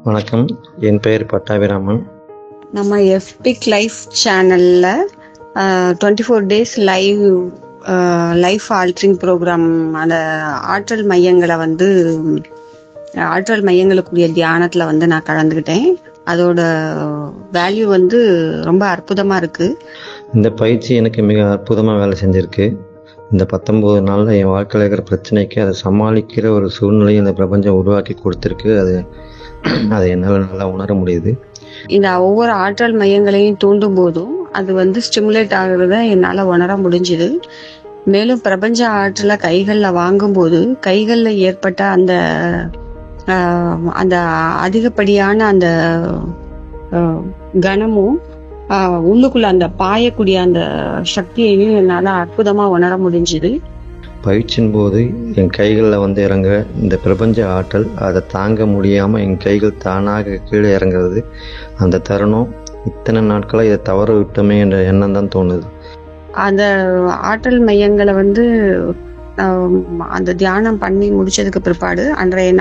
வணக்கம், என் பெயர் பட்டாபிராமன். நம்ம எஃபிக் லைஃப் சேனலில் 24 டேஸ் லைஃப் ஆல்ட்ரிங் ப்ரோக்ராம் அந்த ஆற்றல் மையங்களுக்குரிய தியானத்தில் நான் கலந்துக்கிட்டேன். அதோட வேல்யூ ரொம்ப அற்புதமாக இருக்குது. இந்த பயிற்சி எனக்கு மிக அற்புதமாக வேலை செஞ்சுருக்கு. இந்த 19 நாளில் என் வாழ்க்கையில் இருக்கிற பிரச்சனைக்கு அதை சமாளிக்கிற ஒரு சூழ்நிலையை இந்த பிரபஞ்சம் உருவாக்கி கொடுத்துருக்கு. அதை என்னால் நல்லா உணர முடியுது. இந்த ஒவ்வொரு ஆற்றல் மையங்களையும் தூண்டும் போதும் அது ஸ்டிமுலேட் ஆகுறத என்னால் உணர முடிஞ்சுது. மேலும் பிரபஞ்ச ஆற்றலை கைகளில் வாங்கும்போது கைகளில் ஏற்பட்ட அந்த அதிகப்படியான அந்த கனமும் உள்ளுக்குள்ள அந்த பாயக்கூடிய அந்த சக்தியையும் என்னால் அற்புதமாக உணர முடிஞ்சுது. பயிற்சியின் போது என் கைகளில் இறங்க இந்த பிரபஞ்ச ஆற்றல் அதை தாங்க முடியாமல் என் கைகள் தானாக கீழே இறங்குறது. அந்த தருணம் இத்தனை நாட்களாக இதை தவற விட்டோமே என்ற எண்ணம் தான் தோணுது. அந்த ஆற்றல் மையங்களை அந்த தியானம் பண்ணி முடிச்சதுக்கு பிற்பாடு அன்றைய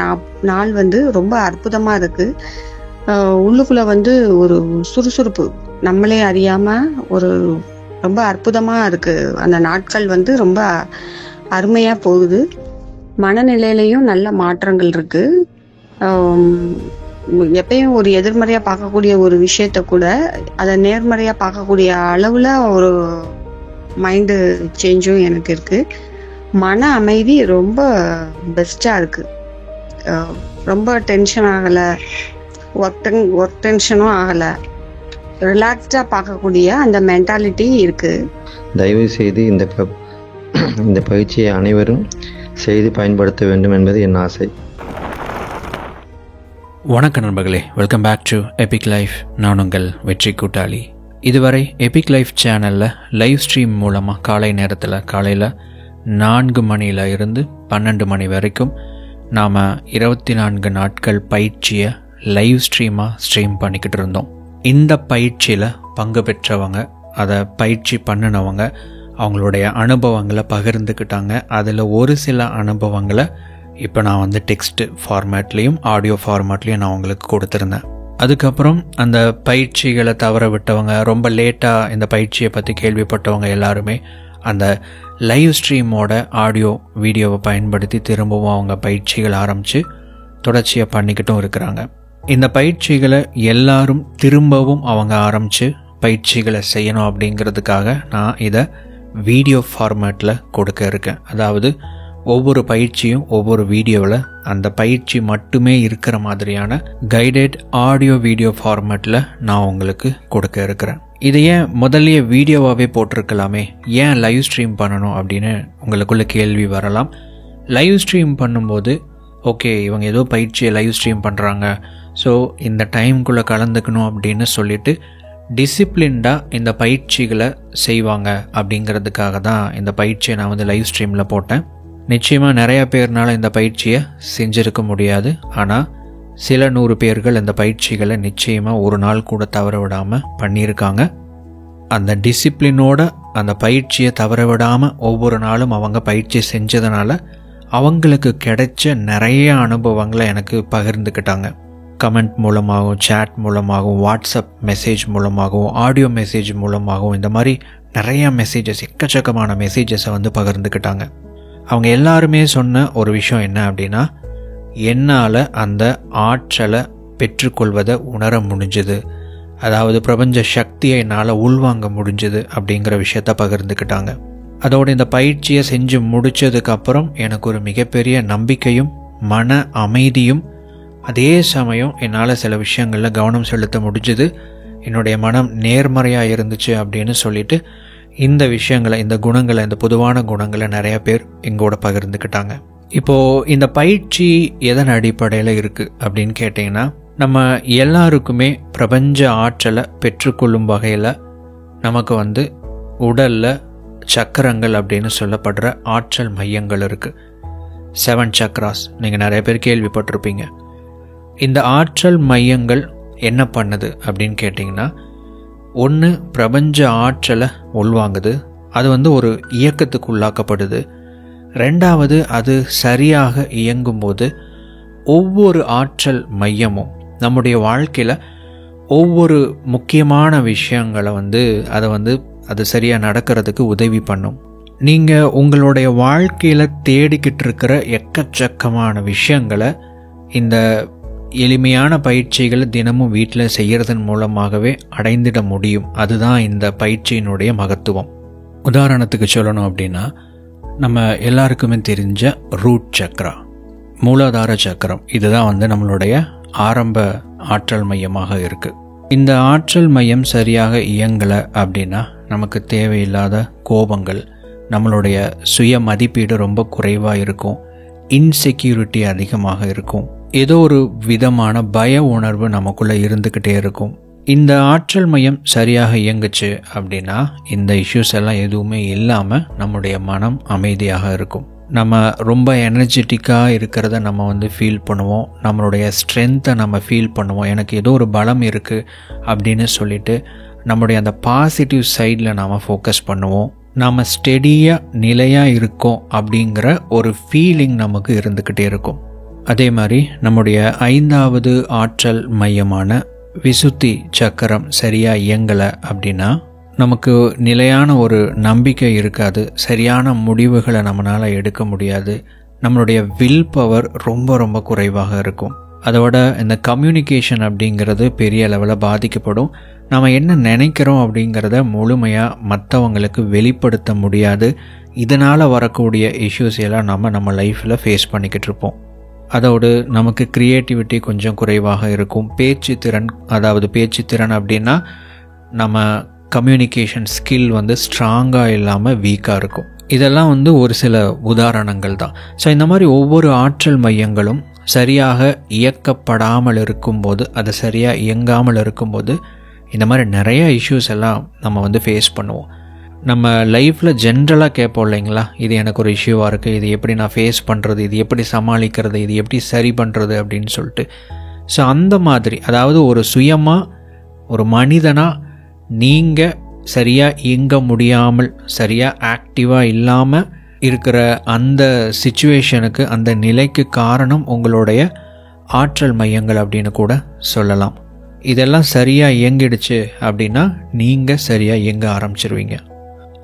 நாள் ரொம்ப அற்புதமாக இருக்கு. உள்ளுக்குள்ள ஒரு சுறுசுறுப்பு நம்மளே அறியாம ஒரு ரொம்ப அற்புதமா இருக்கு. அந்த நாட்கள் ரொம்ப அருமையா போகுது. மனநிலையிலையும் நல்ல மாற்றங்கள் இருக்கு. எப்பயும் ஒரு எதிர்மறையா பார்க்கக்கூடிய ஒரு விஷயத்த கூட அதை நேர்மறையா பார்க்கக்கூடிய அளவுல ஒரு மைண்டு சேஞ்சும் எனக்கு இருக்கு. மன அமைதி ரொம்ப பெஸ்டா இருக்கு. ரொம்ப டென்ஷன் ஆகலை, ஒர்க் டென்ஷனும் ஆகலை, ரிலாக்ஸ்டா பார்க்கக்கூடிய அந்த மென்டாலிட்டி இருக்கு. தயவு செய்து இந்த பயிற்சியை அனைவரும் செய்து பயன்படுத்த வேண்டும் என்பது என் ஆசை. வணக்கம் நண்பர்களே, welcome back to Epic Life. நான் உங்கள் வெற்றி கூட்டாளி. இதுவரை எபிக் லைஃப் சேனலில் லைவ் ஸ்ட்ரீம் மூலமாக காலையில் 4 மணியில் இருந்து 12 மணி வரைக்கும் நாம் 24 நாட்கள் பயிற்சியை லைவ் ஸ்ட்ரீம் பண்ணிக்கிட்டு இருந்தோம். இந்த பயிற்சியில் பங்கு பெற்றவங்க, அதை பயிற்சி பண்ணினவங்க அவங்களுடைய அனுபவங்களை பகிர்ந்துக்கிட்டாங்க. அதில் ஒரு சில அனுபவங்களை இப்போ நான் டெக்ஸ்ட் ஃபார்மேட்லேயும் ஆடியோ ஃபார்மேட்லேயும் நான் உங்களுக்கு கொடுத்துருந்தேன். அதுக்கப்புறம் அந்த பயிற்சிகளை தவற விட்டவங்க, ரொம்ப லேட்டாக இந்த பயிற்சியை பற்றி கேள்விப்பட்டவங்க எல்லாருமே அந்த லைவ் ஸ்ட்ரீமோட ஆடியோ வீடியோவை பயன்படுத்தி திரும்பவும் அவங்க பயிற்சிகள் ஆரம்பித்து தொடர்ச்சியாக பண்ணிக்கிட்டும் இருக்கிறாங்க. இந்த பயிற்சிகளை எல்லாரும் திரும்பவும் அவங்க ஆரம்பித்து பயிற்சிகளை செய்யணும் அப்படிங்கிறதுக்காக நான் இதை வீடியோ ஃபார்மேட்டில் கொடுக்க இருக்கேன். அதாவது ஒவ்வொரு பயிற்சியும் ஒவ்வொரு வீடியோவில் அந்த பயிற்சி மட்டுமே இருக்கிற மாதிரியான கைடட் ஆடியோ வீடியோ ஃபார்மேட்டில் நான் உங்களுக்கு கொடுக்க இருக்கிறேன். இதை ஏன் முதல்லையே வீடியோவாகவே போட்டிருக்கலாமே, ஏன் லைவ் ஸ்ட்ரீம் பண்ணணும் அப்படின்னு உங்களுக்குள்ள கேள்வி வரலாம். லைவ் ஸ்ட்ரீம் பண்ணும்போது ஓகே, இவங்க ஏதோ பயிற்சியை லைவ் ஸ்ட்ரீம் பண்ணுறாங்க, ஸோ இந்த டைமுக்குள்ளே கலந்துக்கணும் அப்படின்னு சொல்லிட்டு டிசிப்ளின்டாக இந்த பயிற்சிகளை செய்வாங்க அப்படிங்கிறதுக்காக தான் இந்த பயிற்சியை நான் லைவ் ஸ்ட்ரீமில் போட்டேன். நிச்சயமாக நிறையா பேர்னால இந்த பயிற்சியை செஞ்சுருக்க முடியாது. ஆனால் சில 100 பேர்கள் இந்த பயிற்சிகளை நிச்சயமாக ஒரு நாள் கூட தவற விடாமல் பண்ணியிருக்காங்க. அந்த டிசிப்ளினோட அந்த பயிற்சியை தவற விடாமல் ஒவ்வொரு நாளும் அவங்க பயிற்சி செஞ்சதுனால அவங்களுக்கு கிடைச்ச நிறைய அனுபவங்களை எனக்கு பகிர்ந்துக்கிட்டாங்க. கமெண்ட் மூலமாகவும், சேட் மூலமாகவும், வாட்ஸ்அப் மெசேஜ் மூலமாகவும், ஆடியோ மெசேஜ் மூலமாகவும், இந்த மாதிரி நிறையா மெசேஜஸ், எக்கச்சக்கமான மெசேஜஸை பகிர்ந்துக்கிட்டாங்க. அவங்க எல்லாருமே சொன்ன ஒரு விஷயம் என்ன அப்படின்னா, என்னால் அந்த ஆற்றலை பெற்றுக்கொள்வதை உணர முடிஞ்சுது, அதாவது பிரபஞ்ச சக்தியை என்னால் உள்வாங்க முடிஞ்சுது அப்படிங்கிற விஷயத்த பகிர்ந்துக்கிட்டாங்க. அதோடு இந்த பயிற்சியை செஞ்சு முடித்ததுக்கப்புறம் எனக்கு ஒரு மிகப்பெரிய நம்பிக்கையும் மன அமைதியும், அதே சமயம் என்னால் சில விஷயங்களில் கவனம் செலுத்த முடிஞ்சுது, என்னுடைய மனம் நேர்மறையாக இருந்துச்சு அப்படின்னு சொல்லிட்டு இந்த விஷயங்களை, இந்த குணங்களை, இந்த பொதுவான குணங்களை நிறைய பேர் எங்கூட பகிர்ந்துக்கிட்டாங்க. இப்போது இந்த பயிற்சி எதன் அடிப்படையில் இருக்குது அப்படின்னு கேட்டிங்கன்னா, நம்ம எல்லாருக்குமே பிரபஞ்ச ஆற்றலை பெற்றுக்கொள்ளும் வகையில் நமக்கு உடலில் சக்கரங்கள் அப்படின்னு சொல்லப்படுற ஆற்றல் மையங்கள் இருக்குது. 7 சக்ராஸ் நீங்கள் நிறைய பேர் கேள்விப்பட்டிருப்பீங்க. இந்த ஆற்றல் மையங்கள் என்ன பண்ணுது அப்படின்னு கேட்டிங்கன்னா, ஒன்று பிரபஞ்ச ஆற்றலை உள்வாங்குது, அது ஒரு இயக்கத்துக்கு உள்ளாக்கப்படுது. ரெண்டாவது, அது சரியாக இயங்கும்போது ஒவ்வொரு ஆற்றல் மையமும், நம்முடைய வாழ்க்கையில் ஒவ்வொரு முக்கியமான விஷயங்களை அது சரியாக நடக்கிறதுக்கு உதவி பண்ணும். நீங்கள் உங்களுடைய வாழ்க்கையில் தேடிக்கிட்டு இருக்கிற எக்கச்சக்கமான விஷயங்களை இந்த எளிமையான பயிற்சிகளை தினமும் வீட்டில் செய்கிறதன் மூலமாகவே அடைந்திட முடியும். அதுதான் இந்த பயிற்சியினுடைய மகத்துவம். உதாரணத்துக்கு சொல்லணும் அப்படின்னா, நம்ம எல்லாருக்குமே தெரிஞ்ச ரூட் சக்கரா, மூலாதார சக்கரம், இதுதான் நம்மளுடைய ஆரம்ப ஆற்றல் மையமாக இருக்குது. இந்த ஆற்றல் மையம் சரியாக இயங்கலை அப்படின்னா நமக்கு தேவையில்லாத கோபங்கள், நம்மளுடைய சுய மதிப்பீடு ரொம்ப குறைவாக இருக்கும், இன்செக்யூரிட்டி அதிகமாக இருக்கும், ஏதோ ஒரு விதமான பய உணர்வு நமக்குள்ளே இருந்துக்கிட்டே இருக்கும். இந்த ஆற்றல் மையம் சரியாக இயங்குச்சு அப்படின்னா இந்த இஷ்யூஸ் எல்லாம் எதுவுமே இல்லாமல் நம்முடைய மனம் அமைதியாக இருக்கும். நம்ம ரொம்ப எனர்ஜெட்டிக்காக இருக்கிறத நம்ம ஃபீல் பண்ணுவோம், நம்மளுடைய ஸ்ட்ரென்த்தை நம்ம ஃபீல் பண்ணுவோம். எனக்கு ஏதோ ஒரு பலம் இருக்குது அப்படின்னு சொல்லிட்டு நம்முடைய அந்த பாசிட்டிவ் சைடில் நாம் ஃபோக்கஸ் பண்ணுவோம். நாம் ஸ்டெடியாக நிலையாக இருக்கோம் அப்படிங்கிற ஒரு ஃபீலிங் நமக்கு இருந்துக்கிட்டே இருக்கும். அதே மாதிரி நம்முடைய 5வது ஆற்றல் மையமான விசுத்தி சக்கரம் சரியாக இயங்கலை அப்படின்னா நமக்கு நிலையான ஒரு நம்பிக்கை இருக்காது, சரியான முடிவுகளை நம்மளால் எடுக்க முடியாது, நம்மளுடைய வில் பவர் ரொம்ப ரொம்ப குறைவாக இருக்கும். அதோட இந்த கம்யூனிகேஷன் அப்படிங்கிறது பெரிய அளவில் பாதிக்கப்படும். நாம் என்ன நினைக்கிறோம் அப்படிங்கிறத முழுமையாக மற்றவங்களுக்கு வெளிப்படுத்த முடியாது. இதனால் வரக்கூடிய இஷ்யூஸ் எல்லாம் நம்ம லைஃப்பில் ஃபேஸ் பண்ணிக்கிட்டு இருப்போம். அதோடு நமக்கு க்ரியேட்டிவிட்டி கொஞ்சம் குறைவாக இருக்கும். பேச்சு திறன் அப்படின்னா நம்ம கம்யூனிகேஷன் ஸ்கில் ஸ்ட்ராங்காக இல்லாமல் வீக்காக இருக்கும். இதெல்லாம் ஒரு சில உதாரணங்கள் தான். ஸோ இந்த மாதிரி ஒவ்வொரு ஆற்றல் மையங்களும் சரியாக இயக்கப்படாமல் இருக்கும்போது, அது சரியாக இயங்காமல் இருக்கும்போது இந்த மாதிரி நிறைய இஷ்யூஸ் எல்லாம் நம்ம ஃபேஸ் பண்ணுவோம். நம்ம லைஃப்பில் ஜென்ரலாக கேட்போம் இல்லைங்களா, இது எனக்கு ஒரு இஷ்யூவாக இருக்குது, இது எப்படி நான் ஃபேஸ் பண்ணுறது, இது எப்படி சமாளிக்கிறது, இது எப்படி சரி பண்ணுறது அப்படின்னு சொல்லிட்டு. ஸோ அந்த மாதிரி, அதாவது ஒரு சுயமாக ஒரு மனிதனாக நீங்கள் சரியாக இயங்க முடியாமல், சரியாக ஆக்டிவாக இல்லாமல் இருக்கிற அந்த சிச்சுவேஷனுக்கு, அந்த நிலைக்கு காரணம் உங்களுடைய ஆற்றல் மையங்கள் அப்படின்னு கூட சொல்லலாம். இதெல்லாம் சரியாக இயங்கிடுச்சு அப்படின்னா நீங்கள் சரியாக இயங்க ஆரம்பிச்சிருவீங்க.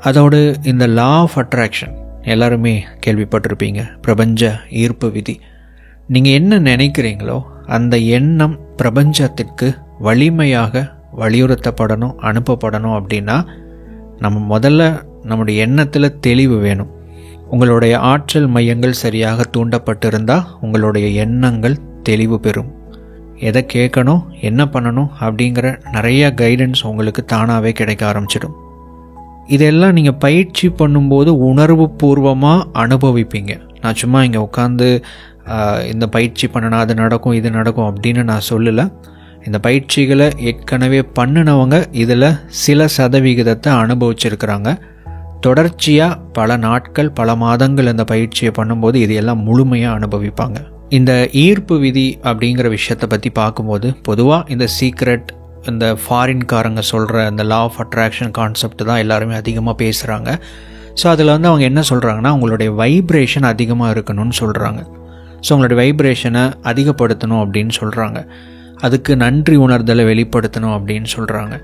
அதோடு இந்த லா ஆஃப் அட்ராக்ஷன் எல்லாருமே கேள்விப்பட்டிருப்பீங்க, பிரபஞ்ச ஈர்ப்பு விதி. நீங்கள் என்ன நினைக்கிறீங்களோ அந்த எண்ணம் பிரபஞ்சத்திற்கு வலிமையாக வலியுறுத்தப்படணும், அனுப்பப்படணும் அப்படின்னா நம்ம முதல்ல நம்முடைய எண்ணத்தில் தெளிவு வேணும். உங்களுடைய ஆற்றல் மையங்கள் சரியாக தூண்டப்பட்டிருந்தால் உங்களுடைய எண்ணங்கள் தெளிவு பெறும். எதை கேட்கணும், என்ன பண்ணணும் அப்படிங்கிற நிறைய கைடன்ஸ் உங்களுக்கு தானாகவே கிடைக்க ஆரம்பிச்சிடும். இதெல்லாம் நீங்கள் பயிற்சி பண்ணும்போது உணர்வு பூர்வமாக அனுபவிப்பீங்க. நான் சும்மா இங்கே உட்காந்து இந்த பயிற்சி பண்ணினா அது நடக்கும், இது நடக்கும் அப்படின்னு நான் சொல்லலை. இந்த பயிற்சிகளை ஏற்கனவே பண்ணினவங்க இதில் சில சதவிகிதத்தை அனுபவிச்சிருக்கிறாங்க. தொடர்ச்சியாக பல நாட்கள், பல மாதங்கள் இந்த பயிற்சியை பண்ணும்போது இதையெல்லாம் முழுமையாக அனுபவிப்பாங்க. இந்த ஈர்ப்பு விதி அப்படிங்கிற விஷயத்தை பற்றி பார்க்கும்போது பொதுவாக இந்த சீக்ரெட், இந்த ஃபாரின்காரங்க சொல்கிற இந்த லா ஆஃப் அட்ராக்ஷன் கான்செப்ட் தான் எல்லாருமே அதிகமாக பேசுகிறாங்க. ஸோ அதில் அவங்க என்ன சொல்கிறாங்கன்னா, உங்களுடைய வைப்ரேஷன் அதிகமாக இருக்கணும்னு சொல்கிறாங்க. ஸோ உங்களுடைய வைப்ரேஷனை அதிகப்படுத்தணும் அப்படின்னு சொல்கிறாங்க. அதுக்கு நன்றி உணர்தலை வெளிப்படுத்தணும் அப்படின்னு சொல்கிறாங்க.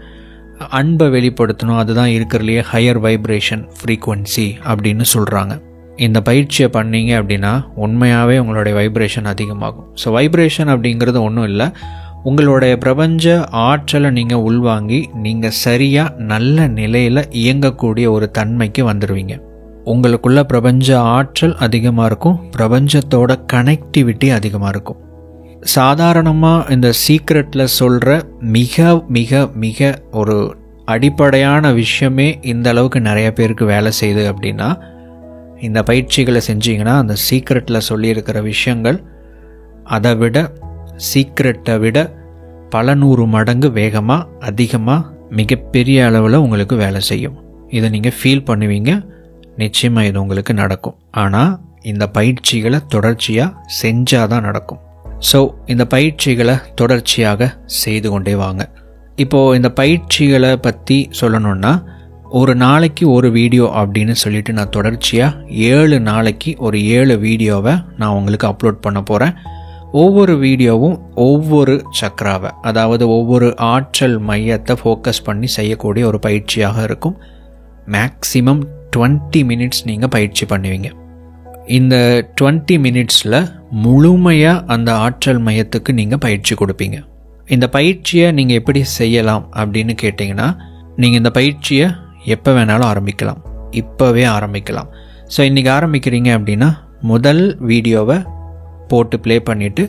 அன்பை வெளிப்படுத்தணும், அதுதான் இருக்கிறதுலையே ஹையர் வைப்ரேஷன் ஃப்ரீக்குவன்சி அப்படின்னு சொல்கிறாங்க. இந்த பயிற்சியை பண்ணீங்க அப்படின்னா உண்மையாகவே உங்களுடைய வைப்ரேஷன் அதிகமாகும். ஸோ வைப்ரேஷன் அப்படிங்கிறது ஒன்றும் இல்லை, உங்களுடைய பிரபஞ்ச ஆற்றலை நீங்கள் உள்வாங்கி நீங்கள் சரியாக நல்ல நிலையில் இயங்கக்கூடிய ஒரு தன்மைக்கு வந்துடுவீங்க. உங்களுக்குள்ள பிரபஞ்ச ஆற்றல் அதிகமாக இருக்கும், பிரபஞ்சத்தோட கனெக்டிவிட்டி அதிகமாக இருக்கும். சாதாரணமாக இந்த சீக்ரெட்டில் சொல்கிற மிக மிக மிக ஒரு அடிப்படையான விஷயமே இந்த அளவுக்கு நிறைய பேருக்கு வேலை செய்யுது அப்படின்னா, இந்த பயிற்சிகளை செஞ்சிங்கன்னா அந்த சீக்ரெட்டில் சொல்லியிருக்கிற விஷயங்கள் அதை விட, சீக்ரெட்டை விட பல 100 மடங்கு வேகமாக, அதிகமாக, மிகப்பெரிய அளவில் உங்களுக்கு வேலை செய்யும். இதை நீங்கள் ஃபீல் பண்ணுவீங்க. நிச்சயமாக இது உங்களுக்கு நடக்கும். ஆனால் இந்த பயிற்சிகளை தொடர்ச்சியாக செஞ்சால் தான் நடக்கும். ஸோ இந்த பயிற்சிகளை தொடர்ச்சியாக செய்து கொண்டே வாங்க. இப்போது இந்த பயிற்சிகளை பற்றி சொல்லணுன்னா, ஒரு நாளைக்கு ஒரு வீடியோ அப்படின்னு சொல்லிட்டு நான் தொடர்ச்சியாக 7 நாளைக்கு ஒரு 7 வீடியோவை நான் உங்களுக்கு அப்லோட் பண்ண போகிறேன். ஒவ்வொரு வீடியோவும் ஒவ்வொரு சக்ராவை, அதாவது ஒவ்வொரு ஆற்றல் மையத்தை ஃபோக்கஸ் பண்ணி செய்யக்கூடிய ஒரு பயிற்சியாக இருக்கும். மேக்ஸிமம் 20 மினிட்ஸ் நீங்கள் பயிற்சி பண்ணுவீங்க. இந்த 20 மினிட்ஸில் முழுமையாக அந்த ஆற்றல் மையத்துக்கு நீங்கள் பயிற்சி கொடுப்பீங்க. இந்த பயிற்சியை நீங்கள் எப்படி செய்யலாம் அப்படின்னு கேட்டிங்கன்னா, நீங்கள் இந்த பயிற்சியை எப்போ வேணாலும் ஆரம்பிக்கலாம், இப்போவே ஆரம்பிக்கலாம். ஸோ இன்றைக்கி ஆரம்பிக்கிறீங்க அப்படின்னா முதல் வீடியோவை போட்டு ப்ளே பண்ணிவிட்டு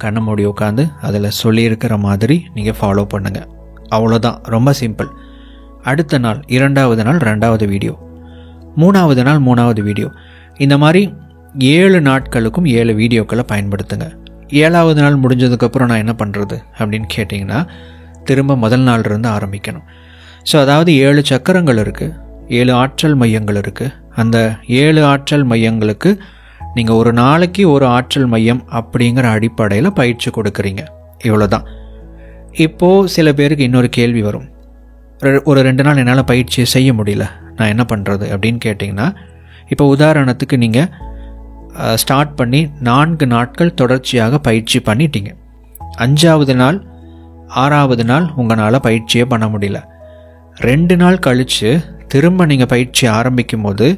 கண்ணை மூடி உட்காந்து அதில் சொல்லியிருக்கிற மாதிரி நீங்கள் ஃபாலோ பண்ணுங்கள். அவ்வளோதான், ரொம்ப சிம்பிள். அடுத்த நாள் 2வது நாள் 2வது வீடியோ, 3வது நாள் 3வது வீடியோ, இந்த மாதிரி 7 நாட்களுக்கும் 7 வீடியோக்களை பயன்படுத்துங்க. 7வது நாள் முடிஞ்சதுக்கப்புறம் நான் என்ன பண்ணுறது அப்படின்னு கேட்டிங்கன்னா, திரும்ப முதல் நாள் இருந்து ஆரம்பிக்கணும். ஸோ அதாவது 7 சக்கரங்கள் இருக்குது, 7 ஆற்றல் மையங்கள் இருக்குது. அந்த 7 ஆற்றல் மையங்களுக்கு நீங்கள் ஒரு நாளைக்கு ஒரு ஆற்றல் மையம் அப்படிங்கிற அடிப்படையில் பயிற்சி கொடுக்குறீங்க. இவ்வளோ தான். இப்போது சில பேருக்கு இன்னொரு கேள்வி வரும், ஒரு 2 நாள் என்னால் பயிற்சியை செய்ய முடியல, நான் என்ன பண்ணுறது அப்படின்னு கேட்டிங்கன்னா, இப்போ உதாரணத்துக்கு நீங்கள் ஸ்டார்ட் பண்ணி 4 நாட்கள் தொடர்ச்சியாக பயிற்சி பண்ணிட்டீங்க. 5வது நாள் 6வது நாள் உங்களால் பயிற்சியே பண்ண முடியல. 2 நாள் கழித்து திரும்ப நீங்கள் பயிற்சி ஆரம்பிக்கும் போது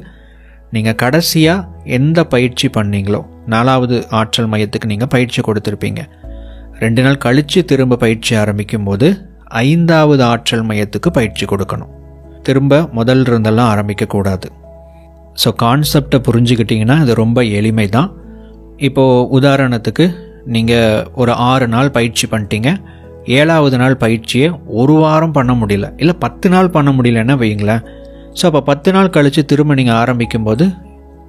நீங்கள் கடைசியாக எந்த பயிற்சி பண்ணீங்களோ 4வது ஆற்றல் மையத்துக்கு நீங்கள் பயிற்சி கொடுத்துருப்பீங்க. 2 நாள் கழித்து திரும்ப பயிற்சி ஆரம்பிக்கும் போது 5வது ஆற்றல் மையத்துக்கு பயிற்சி கொடுக்கணும். திரும்ப முதல்ல இருந்தெல்லாம் ஆரம்பிக்கக்கூடாது. ஸோ கான்செப்டை புரிஞ்சுக்கிட்டிங்கன்னா இது ரொம்ப எளிமை தான். இப்போது உதாரணத்துக்கு நீங்கள் ஒரு 6 நாள் பயிற்சி பண்ணிட்டீங்க, 7வது நாள் பயிற்சியை ஒரு வாரம் பண்ண முடியல, இல்லை 10 நாள் பண்ண முடியலன்னா வைங்களேன். ஸோ அப்போ 10 நாள் கழித்து திரும்ப நீங்கள் ஆரம்பிக்கும்போது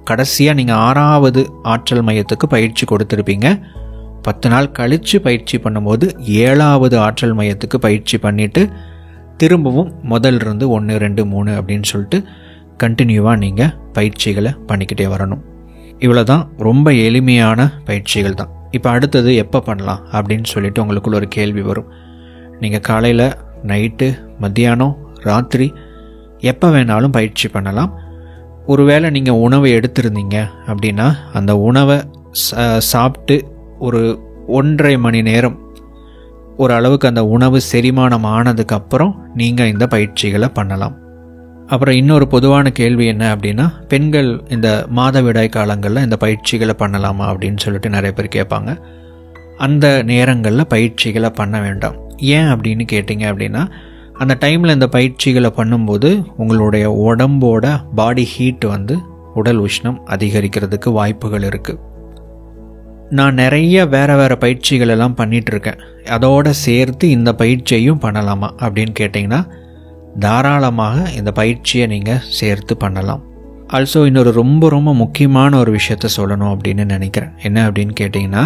கடைசியாக நீங்கள் 6வது ஆற்றல் மையத்துக்கு பயிற்சி கொடுத்துருப்பீங்க. 10 நாள் கழித்து பயிற்சி பண்ணும்போது 7வது ஆற்றல் மையத்துக்கு பயிற்சி பண்ணிவிட்டு திரும்பவும் முதல்லிருந்து 1 2 3 அப்படின்னு சொல்லிட்டு கண்டினியூவாக நீங்கள் பயிற்சிகளை பண்ணிக்கிட்டே வரணும். இவ்வளோ தான், ரொம்ப எளிமையான பயிற்சிகள் தான். இப்போ அடுத்தது எப்போ பண்ணலாம் அப்படின்னு சொல்லிட்டு உங்களுக்குள்ள ஒரு கேள்வி வரும். நீங்கள் காலையில், நைட்டு, மத்தியானம், ராத்திரி எப்போ வேணாலும் பயிற்சி பண்ணலாம். ஒருவேளை நீங்கள் உணவை எடுத்திருந்தீங்க அப்படின்னா அந்த உணவை சாப்பிட்டு ஒரு 1.5 மணி நேரம் ஓரளவுக்கு அந்த உணவு செரிமானம் ஆனதுக்கப்புறம் நீங்கள் இந்த பயிற்சிகளை பண்ணலாம். அப்புறம் இன்னொரு பொதுவான கேள்வி என்ன அப்படின்னா, பெண்கள் இந்த மாதவிடாய் காலங்களில் இந்த பயிற்சிகளை பண்ணலாமா அப்படின்னு சொல்லிட்டு நிறைய பேர் கேட்பாங்க. அந்த நேரங்களில் பயிற்சிகளை பண்ண வேண்டாம். ஏன் அப்படின்னு கேட்டிங்க அப்படின்னா, அந்த டைமில் இந்த பயிற்சிகளை பண்ணும்போது உங்களுடைய உடம்போட பாடி ஹீட் உடல் உஷ்ணம் அதிகரிக்கிறதுக்கு வாய்ப்புகள் இருக்குது. நான் நிறைய வேறு பயிற்சிகள் எல்லாம் பண்ணிகிட்ருக்கேன், அதோடு சேர்த்து இந்த பயிற்சியையும் பண்ணலாமா அப்படின்னு கேட்டிங்கன்னா தாராளமாக இந்த பயிற்சியை நீங்கள் சேர்த்து பண்ணலாம். ஆல்சோ இன்னொரு ரொம்ப ரொம்ப முக்கியமான ஒரு விஷயத்த சொல்லணும் அப்படின்னு நினைக்கிறேன். என்ன அப்படின்னு கேட்டிங்கன்னா,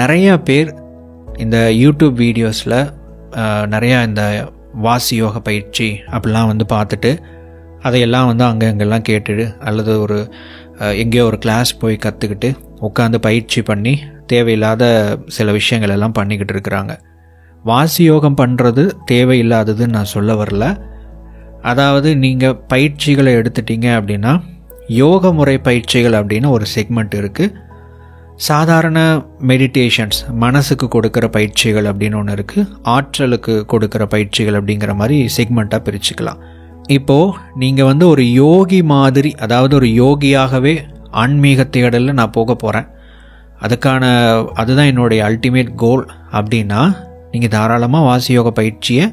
நிறையா பேர் இந்த யூடியூப் வீடியோஸில் நிறையா இந்த வாசி யோக பயிற்சி அப்படிலாம் பார்த்துட்டு அதையெல்லாம் அங்கெல்லாம் கேட்டுட்டு அல்லது ஒரு எங்கேயோ ஒரு கிளாஸ் போய் கற்றுக்கிட்டு உட்காந்து பயிற்சி பண்ணி தேவையில்லாத சில விஷயங்கள் எல்லாம் பண்ணிக்கிட்டு இருக்கிறாங்க. வாசி யோகம் பண்ணுறது தேவையில்லாததுன்னு நான் சொல்ல வரல. அதாவது நீங்கள் பயிற்சிகளை எடுத்துட்டீங்க அப்படின்னா யோக முறை பயிற்சிகள் அப்படின்னு ஒரு செக்மெண்ட் இருக்குது. சாதாரண மெடிடேஷன்ஸ், மனசுக்கு கொடுக்குற பயிற்சிகள் அப்படின்னு ஒன்று இருக்குது. ஆற்றலுக்கு கொடுக்குற பயிற்சிகள் அப்படிங்கிற மாதிரி செக்மெண்ட்டாக பிரிச்சுக்கலாம். இப்போது நீங்கள் ஒரு யோகி மாதிரி, அதாவது ஒரு யோகியாகவே ஆன்மீக தேடலில் நான் போக போகிறேன், அதுதான் என்னுடைய அல்டிமேட் கோல் அப்படின்னா நீங்கள் தாராளமாக வாசி யோக பயிற்சியை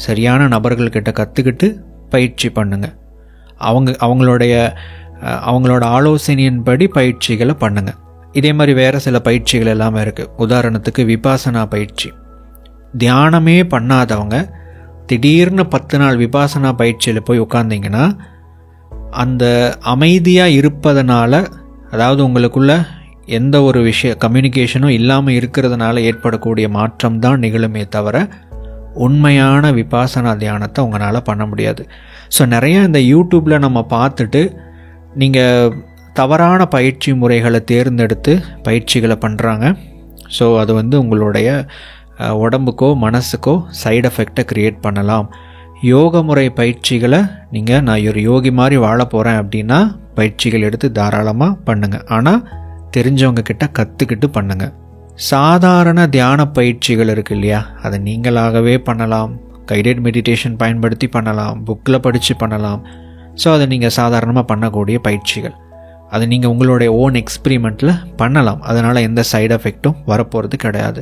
சரியான நபர்கள்கிட்ட கற்றுக்கிட்டு பயிற்சி பண்ணுங்கள். அவங்களோட ஆலோசனையின்படி பயிற்சிகளை பண்ணுங்கள். இதே மாதிரி வேறு சில பயிற்சிகள் எல்லாமே இருக்குது. உதாரணத்துக்கு விபாசனா பயிற்சி. தியானமே பண்ணாதவங்க திடீர்னு 10 நாள் விபாசனா பயிற்சியில் போய் உட்கார்ந்திங்கன்னா அந்த அமைதியாக இருப்பதனால, அதாவது உங்களுக்குள்ள எந்த ஒரு கம்யூனிகேஷனும் இல்லாமல் இருக்கிறதுனால ஏற்படக்கூடிய மாற்றம் தான் நிகழுமே தவிர உண்மையான விபாசனா தியானத்தை உங்களால் பண்ண முடியாது. ஸோ நிறையா இந்த யூடியூப்பில் நம்ம பார்த்துட்டு நீங்கள் தவறான பயிற்சி முறைகளை தேர்ந்தெடுத்து பயிற்சிகளை பண்ணுறாங்க. ஸோ அது உங்களுடைய உடம்புக்கோ மனசுக்கோ சைடு எஃபெக்டை க்ரியேட் பண்ணலாம். யோக முறை பயிற்சிகளை நான் ஒரு யோகி மாதிரி வாழ போகிறேன் அப்படின்னா பயிற்சிகள் எடுத்து தாராளமாக பண்ணுங்கள். ஆனால் தெரிஞ்சவங்க கிட்ட கற்றுக்கிட்டு பண்ணுங்கள். சாதாரண தியான பயிற்சிகள் இருக்குது இல்லையா, அதை நீங்களாகவே பண்ணலாம், கைடட் மெடிடேஷன் பயன்படுத்தி பண்ணலாம், புக்கில் படித்து பண்ணலாம். ஸோ அதை நீங்கள் சாதாரணமாக பண்ணக்கூடிய பயிற்சிகள். அது நீங்கள் உங்களுடைய ஓன் எக்ஸ்பிரிமெண்ட்டில் பண்ணலாம். அதனால் எந்த சைடு எஃபெக்ட்டும் வரப்போகிறது கிடையாது.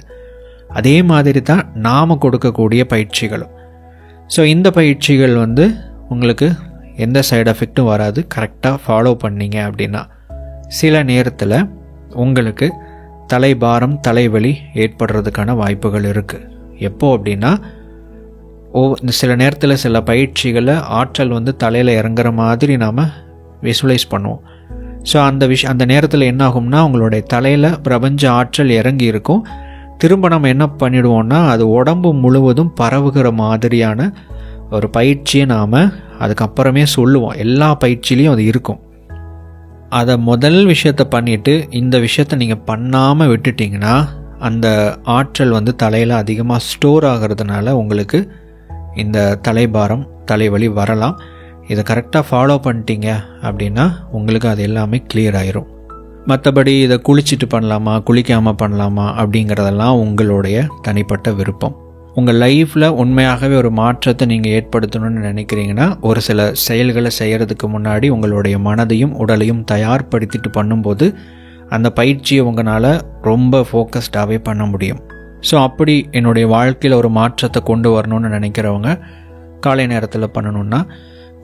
அதே மாதிரி தான் நாம் கொடுக்கக்கூடிய பயிற்சிகளும். ஸோ இந்த பயிற்சிகள் வந்து உங்களுக்கு எந்த சைடு எஃபெக்ட்டும் வராது. கரெக்டாக ஃபாலோ பண்ணிங்க அப்படின்னா சில நேரத்தில் உங்களுக்கு தலைபாரம் தலைவலி ஏற்படுறதுக்கான வாய்ப்புகள் இருக்குது. எப்போ அப்படின்னா சில நேரத்தில் சில பயிற்சிகளை ஆற்றல் வந்து தலையில் இறங்குற மாதிரி நாம் விசுவலைஸ் பண்ணுவோம். ஸோ அந்த நேரத்தில் என்ன ஆகும்னா உங்களுடைய தலையில் பிரபஞ்ச ஆற்றல் இறங்கி இருக்கும். திரும்ப நம்ம என்ன பண்ணிடுவோம்னா அது உடம்பு முழுவதும் பரவுகிற மாதிரியான ஒரு பயிற்சியை நாம் அதுக்கப்புறமே சொல்லுவோம். எல்லா பயிற்சியிலையும் அது இருக்கும். அதை முதல் விஷயத்தை பண்ணிவிட்டு இந்த விஷயத்தை நீங்கள் பண்ணாமல் விட்டுட்டிங்கன்னா அந்த ஆற்றல் வந்து தலையில் அதிகமாக ஸ்டோர் ஆகிறதுனால உங்களுக்கு இந்த தலைபாரம் தலைவலி வரலாம். இதை கரெக்டாக ஃபாலோ பண்ணிட்டீங்க அப்படின்னா உங்களுக்கு அது எல்லாமே கிளியர் ஆயிரும். மற்றபடி இதை குளிச்சுட்டு பண்ணலாமா குளிக்காமல் பண்ணலாமா அப்படிங்கிறதெல்லாம் உங்களுடைய தனிப்பட்ட விருப்பம். உங்கள் லைஃப்பில் உண்மையாகவே ஒரு மாற்றத்தை நீங்கள் ஏற்படுத்தணும்னு நினைக்கிறீங்கன்னா ஒரு சில செயல்களை செய்கிறதுக்கு முன்னாடி உங்களுடைய மனதையும் உடலையும் தயார்படுத்திட்டு பண்ணும்போது அந்த பயிற்சியை உங்களால் ரொம்ப ஃபோக்கஸ்டாகவே பண்ண முடியும். ஸோ அப்படி என்னுடைய வாழ்க்கையில் ஒரு மாற்றத்தை கொண்டு வரணும்னு நினைக்கிறவங்க காலை நேரத்தில் பண்ணணுன்னா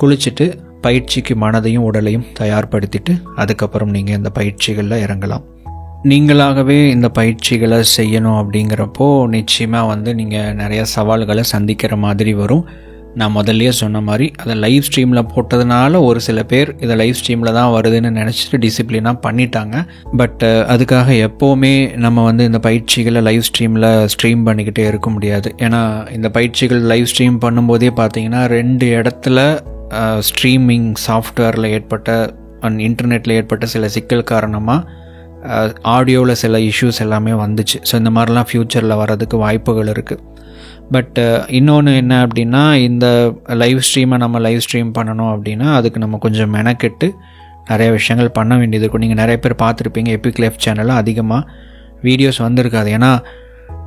குளிச்சுட்டு பயிற்சிக்கு மனதையும் உடலையும் தயார்படுத்திட்டு அதுக்கப்புறம் நீங்கள் இந்த பயிற்சிகளில் இறங்கலாம். நீங்களாகவே இந்த பயிற்சிகளை செய்யணும் அப்படிங்கிறப்போ நிச்சயமாக வந்து நீங்கள் நிறைய சவால்களை சந்திக்கிற மாதிரி வரும். நான் முதல்லையே சொன்ன மாதிரி அதை லைவ் ஸ்ட்ரீமில் போட்டதுனால ஒரு சில பேர் இதை லைவ் ஸ்ட்ரீமில் தான் வருதுன்னு நினச்சிட்டு டிசிப்ளினாக பண்ணிட்டாங்க. பட் அதுக்காக எப்போவுமே நம்ம வந்து இந்த பயிற்சிகளை லைவ் ஸ்ட்ரீம் பண்ணிக்கிட்டே இருக்க முடியாது. ஏன்னா இந்த பயிற்சிகள் லைவ் ஸ்ட்ரீம் பண்ணும்போதே பார்த்தீங்கன்னா 2 இடத்துல ஸ்ட்ரீமிங் சாஃப்ட்வேரில் ஏற்பட்ட இன்டர்நெட்டில் ஏற்பட்ட சில சிக்கல் காரணமாக ஆடியோவில் சில இஷ்யூஸ் எல்லாமே வந்துச்சு. ஸோ இந்த மாதிரிலாம் ஃப்யூச்சரில் வர்றதுக்கு வாய்ப்புகள் இருக்குது. பட் இன்னொன்று என்ன அப்படின்னா இந்த லைவ் ஸ்ட்ரீமை நம்ம லைவ் ஸ்ட்ரீம் பண்ணணும் அப்படின்னா அதுக்கு நம்ம கொஞ்சம் மெனக்கெட்டு நிறைய விஷயங்கள் பண்ண வேண்டியது இருக்கும். நீங்கள் நிறைய பேர் பார்த்துருப்பீங்க எபிக் லைஃப் சேனலில் அதிகமாக வீடியோஸ் வந்திருக்காது. ஏன்னா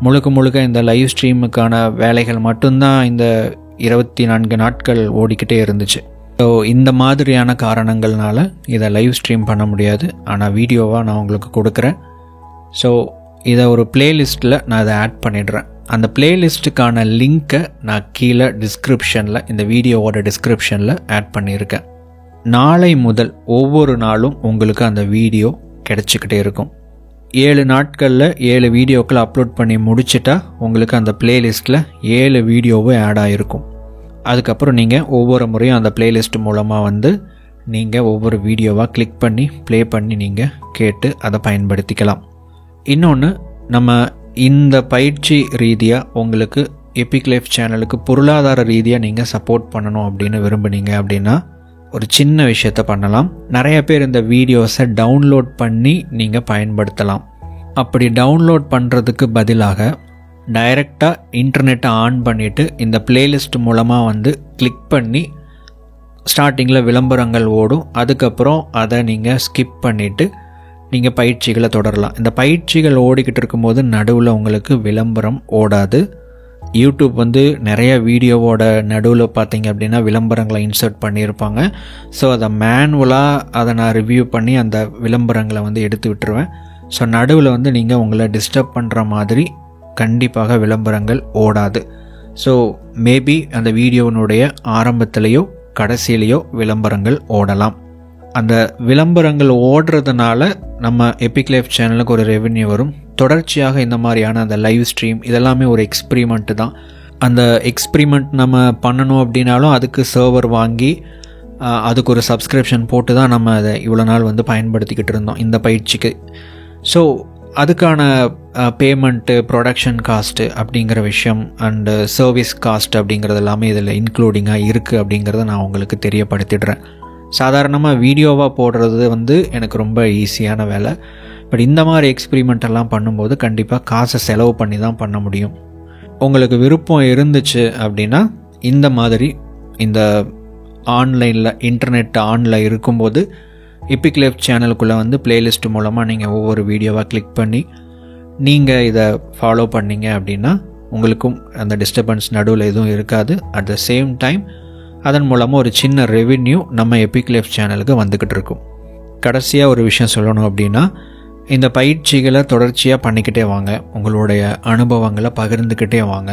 முழுக்க இந்த லைவ் ஸ்ட்ரீமுக்கான வேலைகள் மட்டும்தான் இந்த 24 நாட்கள் ஓடிக்கிட்டே இருந்துச்சு. ஸோ இந்த மாதிரியான காரணங்கள்னால இதை லைவ் ஸ்ட்ரீம் பண்ண முடியாது. ஆனால் வீடியோவாக நான் உங்களுக்கு கொடுக்குறேன். ஸோ இதை ஒரு பிளேலிஸ்ட்டில் நான் இதை ஆட் பண்ணிடுறேன். அந்த பிளேலிஸ்ட்டுக்கான லிங்க்கை நான் கீழே டிஸ்கிரிப்ஷனில் இந்த வீடியோவோட டிஸ்கிரிப்ஷனில் ஆட் பண்ணியிருக்கேன். நாளை முதல் ஒவ்வொரு நாளும் உங்களுக்கு அந்த வீடியோ கிடச்சிக்கிட்டே இருக்கும். 7 நாட்களில் 7 வீடியோக்கள் அப்லோட் பண்ணி முடிச்சிட்டா உங்களுக்கு அந்த பிளேலிஸ்ட்டில் 7 வீடியோவும் ஆட் ஆகிருக்கும். அதுக்கப்புறம் நீங்கள் ஒவ்வொரு முறையும் அந்த பிளேலிஸ்ட் மூலமாக வந்து நீங்கள் ஒவ்வொரு வீடியோவாக கிளிக் பண்ணி ப்ளே பண்ணி நீங்கள் கேட்டு அதை பயன்படுத்திக்கலாம். இன்னொன்று, நம்ம இந்த பயிற்சி ரீதியாக உங்களுக்கு எபிக் லைஃப் சேனலுக்கு பொருளாதார ரீதியாக நீங்கள் சப்போர்ட் பண்ணணும் அப்படின்னு விரும்புனீங்க அப்படின்னா ஒரு சின்ன விஷயத்த பண்ணலாம். நிறைய பேர் இந்த வீடியோஸை டவுன்லோட் பண்ணி நீங்கள் பயன்படுத்தலாம். அப்படி டவுன்லோட் பண்ணுறதுக்கு பதிலாக டைரெக்டாக இன்டர்நெட்டை ஆன் பண்ணிவிட்டு இந்த பிளேலிஸ்ட் மூலமாக வந்து கிளிக் பண்ணி ஸ்டார்டிங்கில் விளம்பரங்கள் ஓடும். அதுக்கப்புறம் அதை நீங்கள் ஸ்கிப் பண்ணிவிட்டு நீங்கள் பயிற்சிகளை தொடரலாம். இந்த பயிற்சிகள் ஓடிக்கிட்டு இருக்கும்போது நடுவில் உங்களுக்கு விளம்பரம் ஓடாது. யூடியூப் வந்து நிறைய வீடியோவோட நடுவில் பார்த்தீங்க அப்படின்னா விளம்பரங்களை இன்சர்ட் பண்ணியிருப்பாங்க. ஸோ அதை மேனுவலாக அதை நான் ரிவ்யூ பண்ணி அந்த விளம்பரங்களை வந்து எடுத்து விட்டுருவேன். ஸோ நடுவில் வந்து நீங்கள் உங்களை டிஸ்டர்ப் பண்ணுற மாதிரி கண்டிப்பாக விளம்பரங்கள் ஓடாது. ஸோ மேபி அந்த வீடியோனுடைய ஆரம்பத்திலேயோ கடைசியிலையோ விளம்பரங்கள் ஓடலாம். அந்த விளம்பரங்கள் ஓடுறதுனால நம்ம எபிக் லைஃப் சேனலுக்கு ஒரு ரெவென்யூ வரும். தொடர்ச்சியாக இந்த மாதிரியான அந்த லைவ் ஸ்ட்ரீம் இதெல்லாமே ஒரு எக்ஸ்பிரிமெண்ட்டு தான். அந்த எக்ஸ்பிரிமெண்ட் நம்ம பண்ணணும் அப்படின்னாலும் அதுக்கு சர்வர் வாங்கி அதுக்கு ஒரு சப்ஸ்கிரிப்ஷன் போட்டு தான் நம்ம அதை இவ்வளோ நாள் வந்து பயன்படுத்திக்கிட்டு இருந்தோம் இந்த பயிற்சிக்கு. ஸோ அதுக்கான பேமெண்ட்டு, ப்ரொடக்ஷன் காஸ்ட்டு அப்படிங்கிற விஷயம் அண்டு சர்வீஸ் காஸ்ட் அப்படிங்கிறது எல்லாமே இதில் இன்க்ளூடிங்காக இருக்குது அப்படிங்கிறத நான் உங்களுக்கு தெரியப்படுத்திடுறேன். சாதாரணமாக வீடியோவாக போடுறது வந்து எனக்கு ரொம்ப ஈஸியான வேலை. பட் இந்த மாதிரி எக்ஸ்பிரிமெண்ட் எல்லாம் பண்ணும்போது கண்டிப்பாக காசை செலவு பண்ணி தான் பண்ண முடியும். உங்களுக்கு விருப்பம் இருந்துச்சு அப்படின்னா இந்த மாதிரி இந்த ஆன்லைனில் இன்டர்நெட் ஆனில் இருக்கும்போது எபிக் லைஃப் சேனலுக்குள்ளே வந்து பிளேலிஸ்ட் மூலமாக நீங்கள் ஒவ்வொரு வீடியோவாக கிளிக் பண்ணி நீங்கள் இதை ஃபாலோ பண்ணீங்க அப்படின்னா உங்களுக்கும் அந்த டிஸ்டர்பன்ஸ் நடுவில் எதுவும் இருக்காது. அட் த சேம் டைம் அதன் மூலமாக ஒரு சின்ன ரெவின்யூ நம்ம எபிக் லைஃப் சேனலுக்கு வந்துக்கிட்டு இருக்கும். கடைசியாக ஒரு விஷயம் சொல்லணும் அப்படின்னா, இந்த பயிற்சிகளை தொடர்ச்சியாக பண்ணிக்கிட்டே வாங்க. உங்களுடைய அனுபவங்களை பகிர்ந்துக்கிட்டே வாங்க.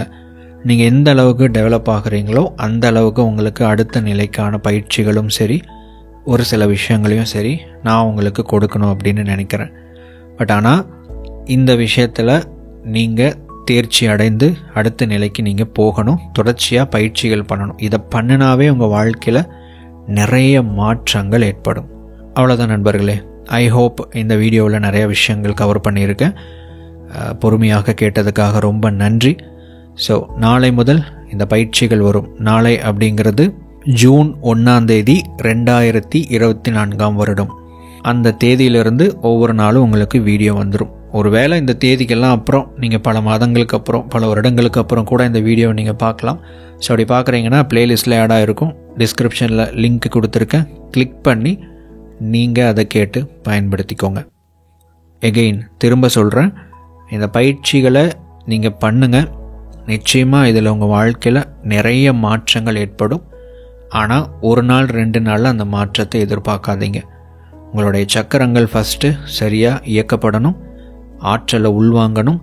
நீங்கள் எந்த அளவுக்கு டெவலப் ஆகுறீங்களோ அந்த அளவுக்கு உங்களுக்கு அடுத்த நிலைக்கான பயிற்சிகளும் சரி, ஒரு சில விஷயங்களையும் சரி நான் உங்களுக்கு கொடுக்கணும் அப்படின்னு நினைக்கிறேன். பட் ஆனால் இந்த விஷயத்தில் நீங்கள் தேர்ச்சி அடைந்து அடுத்த நிலைக்கு நீங்கள் போகணும். தொடர்ச்சியாக பயிற்சிகள் பண்ணணும். இதை பண்ணினாவே உங்கள் வாழ்க்கையில் நிறைய மாற்றங்கள் ஏற்படும். அவ்வளோதான் நண்பர்களே. ஐ ஹோப் இந்த வீடியோவில் நிறைய விஷயங்கள் கவர் பண்ணியிருக்கேன். பொறுமையாக கேட்டதுக்காக ரொம்ப நன்றி. ஸோ நாளை முதல் இந்த பயிற்சிகள் வரும். நாளை அப்படிங்கிறது ஜூன் 1 2024 அந்த தேதியிலிருந்து ஒவ்வொரு நாளும் உங்களுக்கு வீடியோ வந்துடும். ஒருவேளை இந்த தேதிக்கெல்லாம் அப்புறம் நீங்கள் பல மாதங்களுக்கு அப்புறம், பல வருடங்களுக்கு அப்புறம் கூட இந்த வீடியோவை நீங்கள் பார்க்கலாம். ஸோ அப்படி பார்க்குறீங்கன்னா ப்ளேலிஸ்ட்டில் ஆடாக இருக்கும். டிஸ்கிரிப்ஷனில் லிங்க் கொடுத்துருக்கேன். கிளிக் பண்ணி நீங்கள் அதை கேட்டு பயன்படுத்திக்கோங்க. எகெயின் திரும்ப சொல்கிறேன், இந்த பயிற்சிகளை நீங்கள் பண்ணுங்கள். நிச்சயமாக இதில் உங்கள் வாழ்க்கையில் நிறைய மாற்றங்கள் ஏற்படும். ஆனால் ஒரு நாள் 2 நாளில் அந்த மாற்றத்தை எதிர்பார்க்காதீங்க. உங்களுடைய சக்கரங்கள் ஃபஸ்ட்டு சரியாக இயக்கப்படணும், ஆற்றலை உள்வாங்கணும்.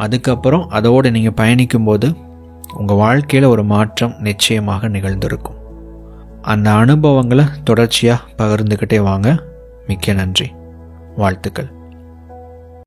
அதுக்கப்புறம் அதோடு நீங்கள் பயணிக்கும்போது உங்கள் வாழ்க்கையில் ஒரு மாற்றம் நிச்சயமாக நிகழ்ந்திருக்கும். அந்த அனுபவங்களை தொடர்ச்சியாக பகிர்ந்துக்கிட்டே வாங்க. மிக்க நன்றி. வாழ்த்துக்கள்.